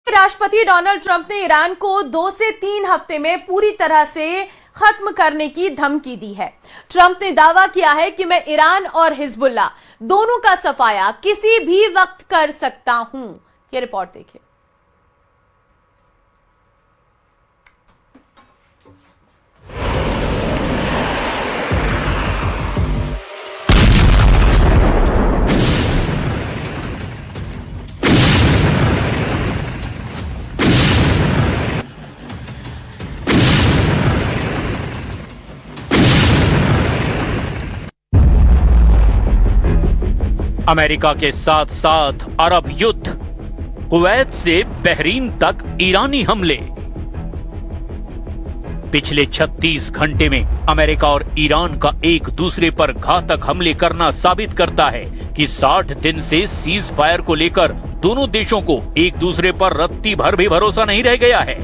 राष्ट्रपति Donald Trump ने Iran को 2 से 3 हफ्ते में पूरी तरह से खत्म करने की धमकी दी है। ट्रंप ने दावा किया है कि मैं ईरान और हिजबुल्लाह दोनों का सफाया किसी भी वक्त कर सकता हूं। यह रिपोर्ट देखिए। अमेरिका के साथ साथ अरब युद्ध, कुवैत से बहरीन तक ईरानी हमले। पिछले 36 घंटे में अमेरिका और ईरान का एक दूसरे पर घातक हमले करना साबित करता है कि 60 दिन से सीज फायर को लेकर दोनों देशों को एक दूसरे पर रत्ती भर भी भरोसा नहीं रह गया है।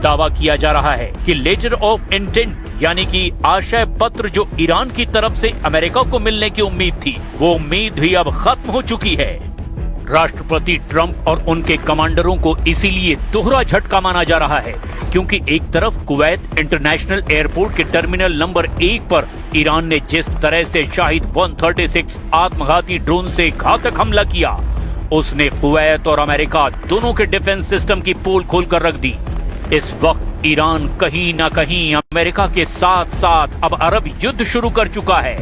दावा किया जा रहा है कि लेटर ऑफ इंटेंट यानी कि आशय पत्र जो ईरान की तरफ से अमेरिका को मिलने की उम्मीद थी, वो उम्मीद भी अब खत्म हो चुकी है। राष्ट्रपति ट्रंप और उनके कमांडरों को इसीलिए दोहरा झटका माना जा रहा है, क्योंकि एक तरफ कुवैत इंटरनेशनल एयरपोर्ट के टर्मिनल नंबर 1 पर ईरान ने जिस तरह से शाहिद 136 आत्मघाती ड्रोन से घातक हमला किया, उसने कुवैत और अमेरिका दोनों के डिफेंस सिस्टम की पोल खोलकर रख दी। इस वक्त ईरान कहीं न कहीं अमेरिका के साथ साथ अब अरब युद्ध शुरू कर चुका है।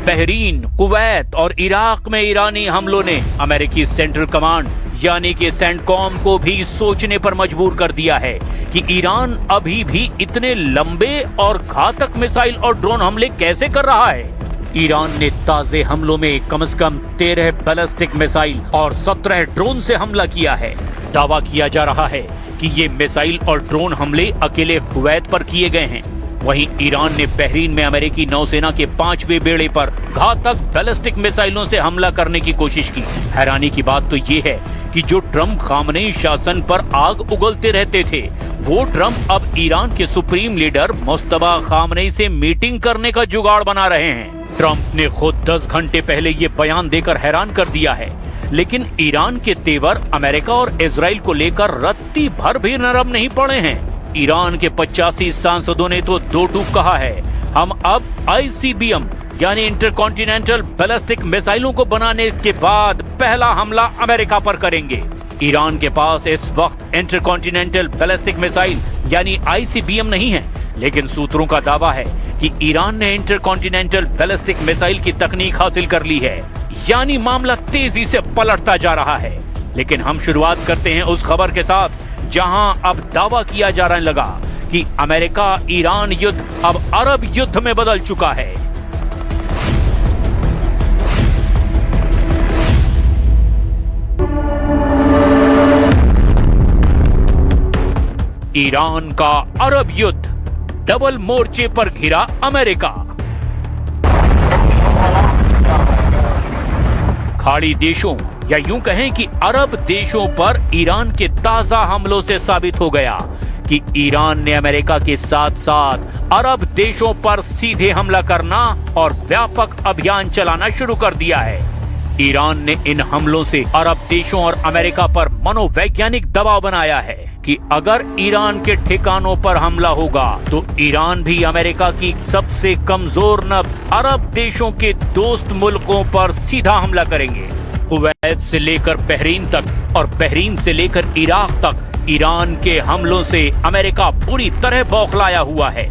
बहरीन, कुवैत और इराक में ईरानी हमलों ने अमेरिकी सेंट्रल कमांड यानी कि सेंटकॉम को भी सोचने पर मजबूर कर दिया है कि ईरान अभी भी इतने लंबे और घातक मिसाइल और ड्रोन हमले कैसे कर रहा है। ईरान ने ताजे हमलों में कम से कम 13 बैलिस्टिक मिसाइल और 17 ड्रोन से हमला किया है। दावा किया जा रहा है कि ये मिसाइल और ड्रोन हमले अकेले कुवैत पर किए गए हैं। वहीं ईरान ने बहरीन में अमेरिकी नौसेना के 5वें बेड़े पर घातक बैलिस्टिक मिसाइलों से हमला करने की कोशिश की। हैरानी की बात तो ये है कि जो ट्रंप खामनेई शासन पर आग उगलते रहते थे, वो ट्रंप अब ईरान के सुप्रीम लीडर मुस्तफा खामनेई से मीटिंग करने का जुगाड़ बना रहे हैं। ट्रंप ने खुद 10 घंटे पहले ये बयान देकर हैरान कर दिया है, लेकिन ईरान के तेवर अमेरिका और इजराइल को लेकर रत्ती भर भी नरम नहीं पड़े हैं। ईरान के 85 सांसदों ने तो दो टूक कहा है, हम अब ICBM यानी इंटरकॉन्टिनेंटल बैलिस्टिक मिसाइलों को बनाने के बाद पहला हमला अमेरिका पर करेंगे। ईरान के पास इस वक्त इंटरकॉन्टिनेंटल बैलिस्टिक मिसाइल यानी ICBM नहीं है, लेकिन सूत्रों का दावा है कि ईरान ने इंटरकॉन्टिनेंटल बैलिस्टिक मिसाइल की तकनीक हासिल कर ली है, यानी मामला तेजी से पलटता जा रहा है। लेकिन हम शुरुआत करते हैं उस खबर के साथ जहां अब दावा किया जा रहा लगा कि अमेरिका ईरान युद्ध अब अरब युद्ध में बदल चुका है। ईरान का अरब युद्ध, डबल मोर्चे पर घिरा अमेरिका। खाड़ी देशों या यूं कहें कि अरब देशों पर ईरान के ताजा हमलों से साबित हो गया कि ईरान ने अमेरिका के साथ साथ अरब देशों पर सीधे हमला करना और व्यापक अभियान चलाना शुरू कर दिया है। ईरान ने इन हमलों से अरब देशों और अमेरिका पर मनोवैज्ञानिक दबाव बनाया है कि अगर ईरान के ठिकानों पर हमला होगा तो ईरान भी अमेरिका की सबसे कमजोर नब्ज अरब देशों के दोस्त मुल्कों पर सीधा हमला करेंगे। कुवैत से लेकर बहरीन तक और बहरीन से लेकर इराक तक ईरान के हमलों से अमेरिका पूरी तरह बौखलाया हुआ है।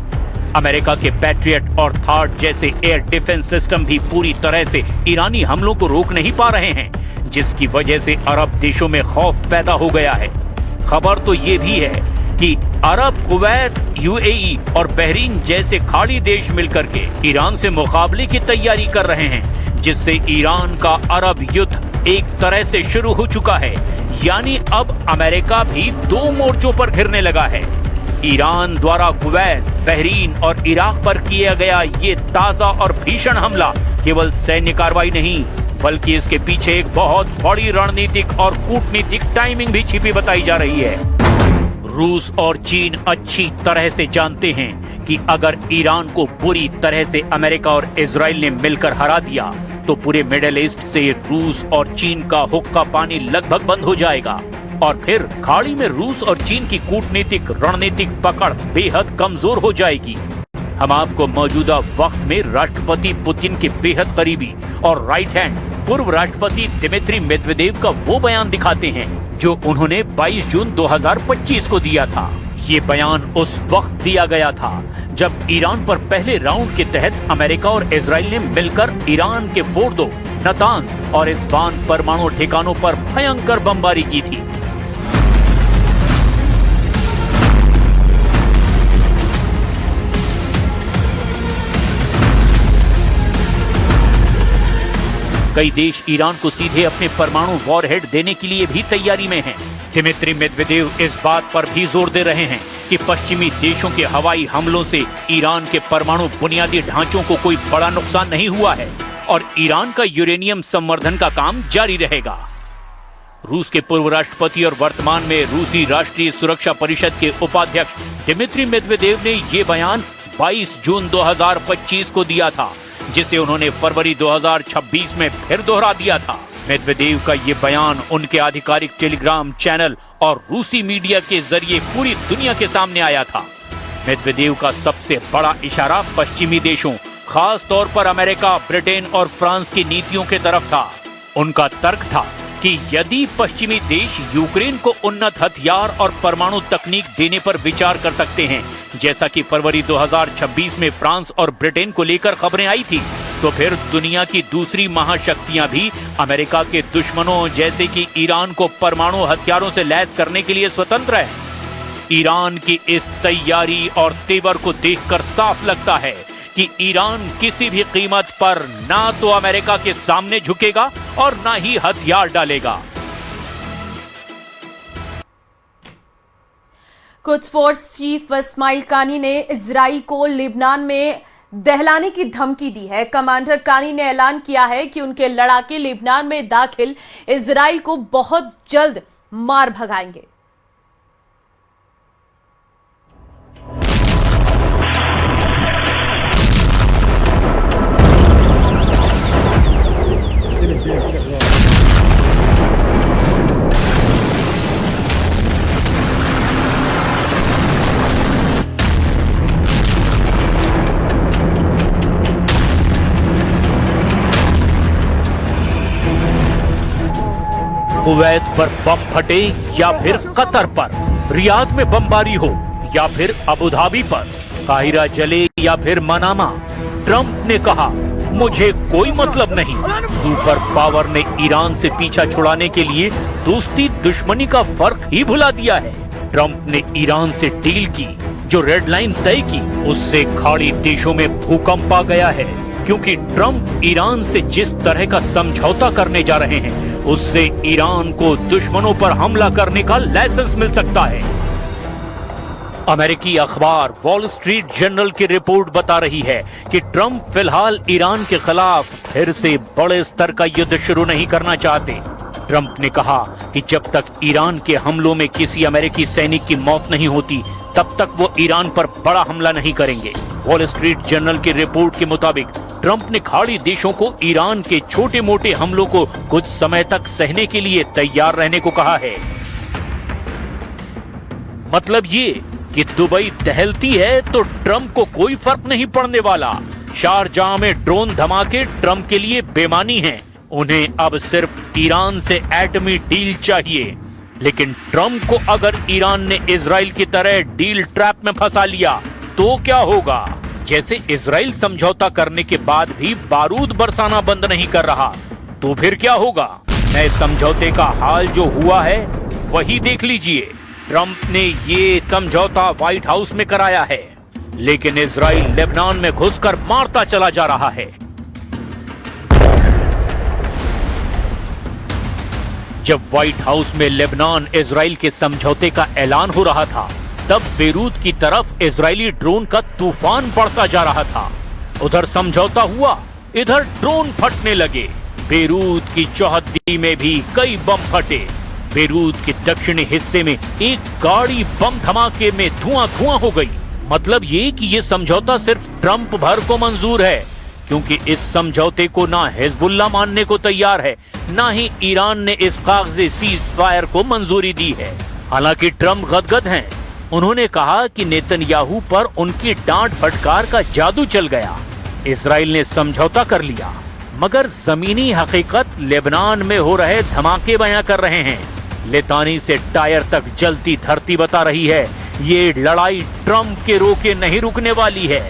अमेरिका के पैट्रियट और थार्ड जैसे एयर डिफेंस सिस्टम भी पूरी तरह से ईरानी हमलों को रोक नहीं पा रहे हैं, जिसकी वजह से अरब देशों में खौफ पैदा हो गया है। खबर तो ये भी है कि अरब, कुवैत, UAE और बहरीन जैसे खाड़ी देश मिलकर के ईरान से मुकाबले की तैयारी कर रहे हैं, जिससे ईरान का अरब युद्ध एक तरह से शुरू हो चुका है। यानी अब अमेरिका भी 2 मोर्चों पर घिरने लगा है। ईरान द्वारा कुवैत, बहरीन और इराक पर किया गया ये ताजा और भीषण हमला केवल सैन्य कार्रवाई नहीं, बल्कि इसके पीछे एक बहुत बड़ी रणनीतिक और कूटनीतिक टाइमिंग भी छिपी बताई जा रही है। रूस और चीन अच्छी तरह से जानते हैं कि अगर ईरान को पूरी तरह से अमेरिका और इजराइल ने मिलकर हरा दिया तो पूरे मिडिल ईस्ट से रूस और चीन का हुक्का पानी लगभग बंद हो जाएगा। और फिर खाड़ी में रूस और चीन की कूटनीतिक रणनीतिक पकड़ बेहद कमजोर हो जाएगी। हम आपको मौजूदा वक्त में राष्ट्रपति पुतिन के बेहद करीबी और राइट हैंड पूर्व राष्ट्रपति दिमित्री मेदवेदेव का वो बयान दिखाते हैं जो उन्होंने 22 जून 2025 को दिया था। ये बयान उस वक्त दिया गया था जब ईरान पर पहले राउंड के तहत अमेरिका और इजराइल ने मिलकर ईरान के फोर्दो, नातांज और इस्फहान परमाणु ठिकानों पर भयंकर बमबारी की थी। कई देश ईरान को सीधे अपने परमाणु वॉरहेड देने के लिए भी तैयारी में हैं। दिमित्री मेदवेदेव इस बात पर भी जोर दे रहे हैं कि पश्चिमी देशों के हवाई हमलों से ईरान के परमाणु बुनियादी ढांचों को कोई बड़ा नुकसान नहीं हुआ है और ईरान का यूरेनियम संवर्धन का काम जारी रहेगा। रूस के पूर्व राष्ट्रपति और वर्तमान में रूसी राष्ट्रीय सुरक्षा परिषद के उपाध्यक्ष दिमित्री मेदवेदेव ने ये बयान 22 जून 2025 को दिया था, जिसे उन्होंने फरवरी 2026 में फिर दोहरा दिया था। मेदवेदेव का ये बयान उनके आधिकारिक टेलीग्राम चैनल और रूसी मीडिया के जरिए पूरी दुनिया के सामने आया था। मेदवेदेव का सबसे बड़ा इशारा पश्चिमी देशों, खास तौर पर अमेरिका, ब्रिटेन और फ्रांस की नीतियों के तरफ था। उनका तर्क था कि यदि पश्चिमी देश यूक्रेन को उन्नत हथियार और परमाणु तकनीक देने पर विचार कर सकते हैं, जैसा कि फरवरी 2026 में फ्रांस और ब्रिटेन को लेकर खबरें आई थी, तो फिर दुनिया की दूसरी महाशक्तियां भी अमेरिका के दुश्मनों जैसे कि ईरान को परमाणु हथियारों से लैस करने के लिए स्वतंत्र है। ईरान की इस तैयारी और तेवर को देखकर साफ लगता है कि ईरान किसी भी कीमत पर ना तो अमेरिका के सामने झुकेगा और ना ही हथियार डालेगा। कुद्स फोर्स चीफ इस्माइल कानी ने इजराइल को लेबनान में दहलाने की धमकी दी है। कमांडर कानी ने ऐलान किया है कि उनके लड़ाके लेबनान में दाखिल इजराइल को बहुत जल्द मार भगाएंगे। कुवैत पर बम फटे या फिर कतर पर, रियाद में बमबारी हो या फिर अबू धाबी पर, काहिरा जले या फिर मनामा, ट्रंप ने कहा मुझे कोई मतलब नहीं। सुपर पावर ने ईरान से पीछा छुड़ाने के लिए दोस्ती दुश्मनी का फर्क ही भुला दिया है। ट्रंप ने ईरान से डील की, जो रेड लाइन तय की, उससे खाड़ी देशों में भूकंप आ गया है, क्योंकि ट्रंप ईरान से जिस तरह का समझौता करने जा रहे हैं उससे ईरान को दुश्मनों पर हमला करने का लाइसेंस मिल सकता है। अमेरिकी अखबार वॉल स्ट्रीट जर्नल की रिपोर्ट बता रही है कि ट्रंप फिलहाल ईरान के खिलाफ फिर से बड़े स्तर का युद्ध शुरू नहीं करना चाहते। ट्रंप ने कहा कि जब तक ईरान के हमलों में किसी अमेरिकी सैनिक की मौत नहीं होती तब तक वो ईरान पर बड़ा हमला नहीं करेंगे। वॉल स्ट्रीट जर्नल की रिपोर्ट के मुताबिक ट्रंप ने खाड़ी देशों को ईरान के छोटे मोटे हमलों को कुछ समय तक सहने के लिए तैयार रहने को कहा है। मतलब ये कि दुबई दहलती है तो ट्रंप को कोई फर्क नहीं पड़ने वाला। शारजाह में ड्रोन धमाके ट्रंप के लिए बेमानी हैं। उन्हें अब सिर्फ ईरान से एटमी डील चाहिए। लेकिन ट्रंप को अगर ईरान ने इजराइल की तरह डील ट्रैप में फंसा लिया तो क्या होगा? जैसे इजराइल समझौता करने के बाद भी बारूद बरसाना बंद नहीं कर रहा, तो फिर क्या होगा? नए समझौते का हाल जो हुआ है वही देख लीजिए। ट्रंप ने ये समझौता व्हाइट हाउस में कराया है, लेकिन इजराइल लेबनान में घुसकर मारता चला जा रहा है। जब व्हाइट हाउस में लेबनान इजराइल के समझौते का ऐलान हो रहा था, तब बेरूत की तरफ इजरायली ड्रोन का तूफान बढ़ता जा रहा था। उधर समझौता हुआ, इधर ड्रोन फटने लगे। बेरूत की चौहद्दी में भी कई बम फटे। बेरूत के दक्षिणी हिस्से में एक गाड़ी बम धमाके में धुआं धुआं हो गई। मतलब ये कि ये समझौता सिर्फ ट्रंप भर को मंजूर है, क्योंकि इस समझौते को ना हिजबुल्लाह मानने को तैयार है, ना ही ईरान ने इस कागज़े सीज फायर को मंजूरी दी है। हालांकि ट्रंप गदगद हैं। उन्होंने कहा कि नेतन्याहू पर उनकी डांट फटकार का जादू चल गया। इजराइल ने समझौता कर लिया, मगर जमीनी हकीकत लेबनान में हो रहे धमाके बयां कर रहे हैं। लितानी से टायर तक जलती धरती बता रही है, ये लड़ाई ट्रंप के रोके नहीं रुकने वाली है।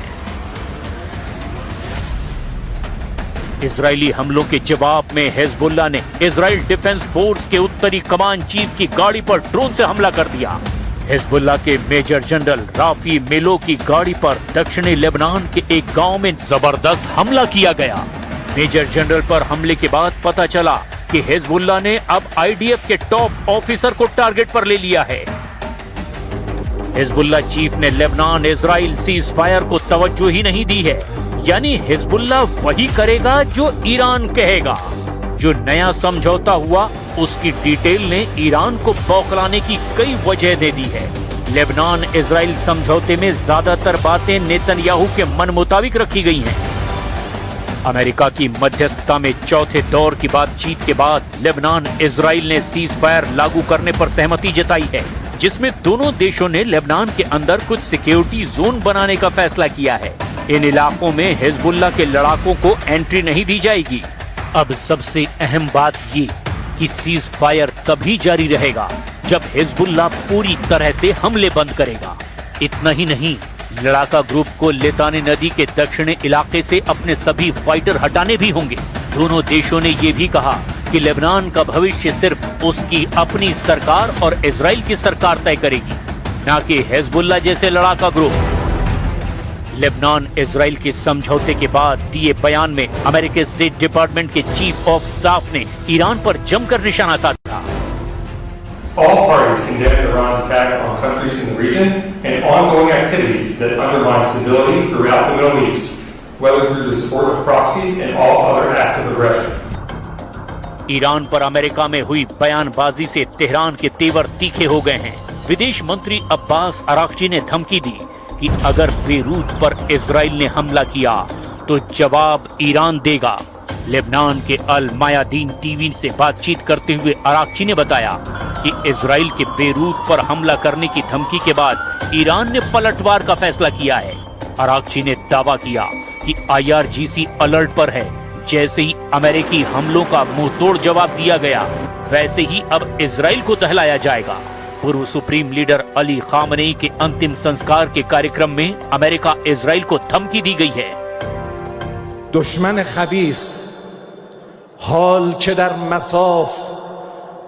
इजरायली हमलों के जवाब में हिजबुल्लाह ने इजराइल डिफेंस फोर्स के उत्तरी कमान चीफ की गाड़ी पर ड्रोन से हमला कर दिया। हिजबुल्लाह के मेजर जनरल राफी मेलो की गाड़ी पर दक्षिणी लेबनान के एक गांव में जबरदस्त हमला किया गया। मेजर जनरल पर हमले के बाद पता चला कि हिजबुल्लाह ने अब आईडीएफ के टॉप ऑफिसर को टारगेट पर ले लिया है। हिजबुल्लाह चीफ ने लेबनान इजराइल सीज फायर को तवज्जो ही नहीं दी है, यानी हिजबुल्लाह वही करेगा जो ईरान कहेगा। जो नया समझौता हुआ उसकी डिटेल ने ईरान को बौखलाने की कई वजह दे दी है। लेबनान इजराइल समझौते में ज्यादातर बातें नेतन्याहू के मन मुताबिक रखी गई हैं। अमेरिका की मध्यस्थता में चौथे दौर की बातचीत के बाद लेबनान इजराइल ने सीज फायर लागू करने पर सहमति जताई है, जिसमें दोनों देशों ने लेबनान के अंदर कुछ सिक्योरिटी जोन बनाने का फैसला किया है। इन इलाकों में हिजबुल्लाह के लड़ाकों को एंट्री नहीं दी जाएगी। अब सबसे अहम बात ये कि सीज फायर तभी जारी रहेगा जब हिजबुल्लाह पूरी तरह से हमले बंद करेगा। इतना ही नहीं, लड़ाका ग्रुप को लितानी नदी के दक्षिणी इलाके से अपने सभी फाइटर हटाने भी होंगे। दोनों देशों ने ये भी कहा कि लेबनान का भविष्य सिर्फ उसकी अपनी सरकार और इजराइल की सरकार तय करेगी, न कि हिजबुल्लाह जैसे लड़ाका ग्रुप। लेबनान इजराइल के समझौते के बाद दिए बयान में अमेरिकी स्टेट डिपार्टमेंट के चीफ ऑफ स्टाफ ने ईरान पर जमकर निशाना साधा। All parties condemn Iran's attack on countries in the region and ongoing activities that undermine stability throughout the Middle East, whether through the support of proxies and all other acts of aggression. Iran पर America में हुई बयानबाजी से Tehran के तेवर तीखे हो गए हैं। विदेश मंत्री अब्बास अराक्ची ने धमकी दी कि अगर बेरूत पर इजराइल ने हमला किया तो जवाब ईरान देगा। लेबनान के अल मायादीन टीवी से बातचीत करते हुए अराक्ची ने बताया कि इजराइल के बेरूत पर हमला करने की धमकी के बाद ईरान ने पलटवार का फैसला किया है। अराक्ची ने दावा किया कि IRGC अलर्ट पर है। जैसे ही अमेरिकी हमलों का मुंहतोड़ जवाब दिया गया, वैसे ही अब इजराइल को दहलाया जाएगा। पूर्व सुप्रीम लीडर अली खामनेई के अंतिम संस्कार के कार्यक्रम में अमेरिका इजराइल को धमकी दी गई है। दुश्मन खबीस हाल के दर मसाफ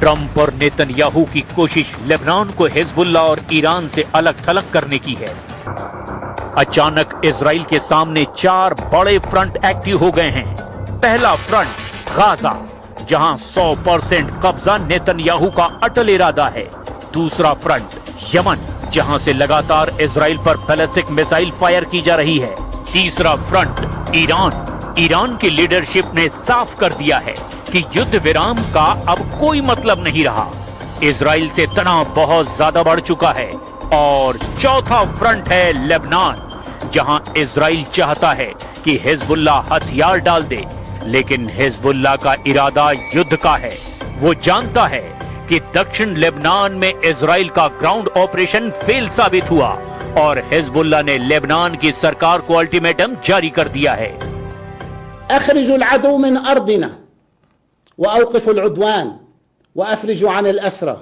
ट्रंप और नेतन्याहू की कोशिश लेबनान को हिजबुल्लाह और ईरान से अलग थलग करने की है। अचानक इजराइल के सामने 4 बड़े फ्रंट एक्टिव हो गए हैं। पहला फ्रंट गाजा, जहां 100% कब्जा नेतन्याहू का अटल इरादा है। दूसरा फ्रंट यमन, जहां से लगातार इजराइल पर बैलिस्टिक मिसाइल फायर की जा रही है। तीसरा फ्रंट ईरान की लीडरशिप ने साफ कर दिया है कि युद्ध विराम का अब कोई मतलब नहीं रहा। इजराइल से तनाव बहुत ज्यादा बढ़ चुका है। और चौथा फ्रंट है लेबनान, जहां इजराइल चाहता है कि हिजबुल्लाह हथियार डाल दे, लेकिन हिजबुल्लाह का इरादा युद्ध का है। वो जानता है कि दक्षिण लेबनान में इजराइल का ग्राउंड ऑपरेशन फेल साबित हुआ और हिजबुल्लाह ने लेबनान की सरकार को अल्टीमेटम जारी कर दिया है। अखरिजु अल-अदू मिन अर्दिना व अवक़िफु अल-उद्वान व अफ़रिजु अन अल-असरा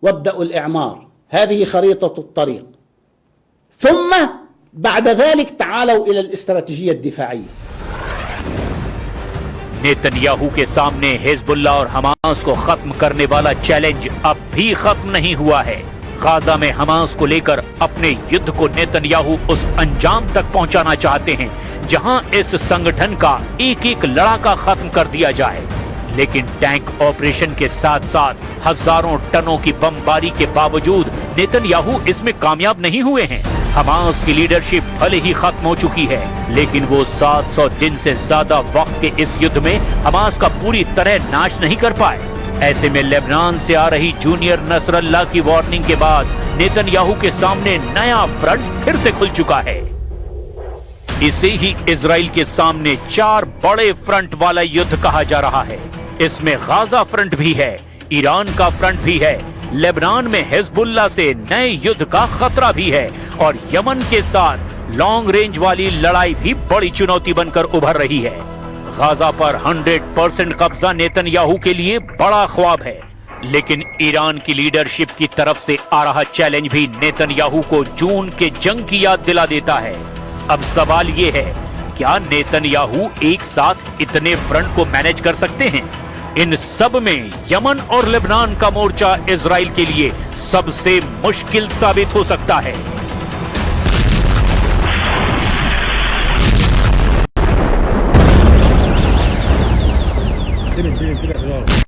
वब्दअु अल-इअमार, हाज़िही ख़रीततु अत-तरीक़, थुम्मा बअद ज़ालिक तआलौ इला अल-इस्तिरैतिजिय्या अद-दिफ़ाइय्या। नेतन्याहू के सामने हिजबुल्लाह और हमास को खत्म करने वाला चैलेंज अब भी खत्म नहीं हुआ है। गाजा में हमास को लेकर अपने युद्ध को नेतन्याहू उस अंजाम तक पहुंचाना चाहते हैं जहां इस संगठन का एक एक लड़ाका खत्म कर दिया जाए। लेकिन टैंक ऑपरेशन के साथ साथ हजारों टनों की बमबारी के बावजूद नेतन्याहू इसमें कामयाब नहीं हुए हैं। हमास की लीडरशिप भले ही खत्म हो चुकी है, लेकिन वो 700 दिन से ज्यादा वक्त के इस युद्ध में हमास का पूरी तरह नाश नहीं कर पाए। ऐसे में लेबनान से आ रही जूनियर नसरल्लाह की वार्निंग के बाद नेतन्याहू के सामने नया फ्रंट फिर से खुल चुका है। इसे ही इजराइल के सामने 4 बड़े फ्रंट वाला युद्ध कहा जा रहा है। इसमें गाजा फ्रंट भी है, ईरान का फ्रंट भी है, लेबनान में हिजबुल्लाह से नए युद्ध का खतरा भी है और यमन के साथ लॉन्ग रेंज वाली लड़ाई भी बड़ी चुनौती बनकर उभर रही है। गाजा पर 100% कब्जा नेतन्याहू के लिए बड़ा ख्वाब है, लेकिन ईरान की लीडरशिप की तरफ से आ रहा चैलेंज भी नेतन्याहू को जून के जंग की याद दिला देता है। अब सवाल ये है, क्या नेतन्याहू एक साथ इतने फ्रंट को मैनेज कर सकते हैं? इन सब में यमन और लेबनान का मोर्चा इजराइल के लिए सबसे मुश्किल साबित हो सकता है।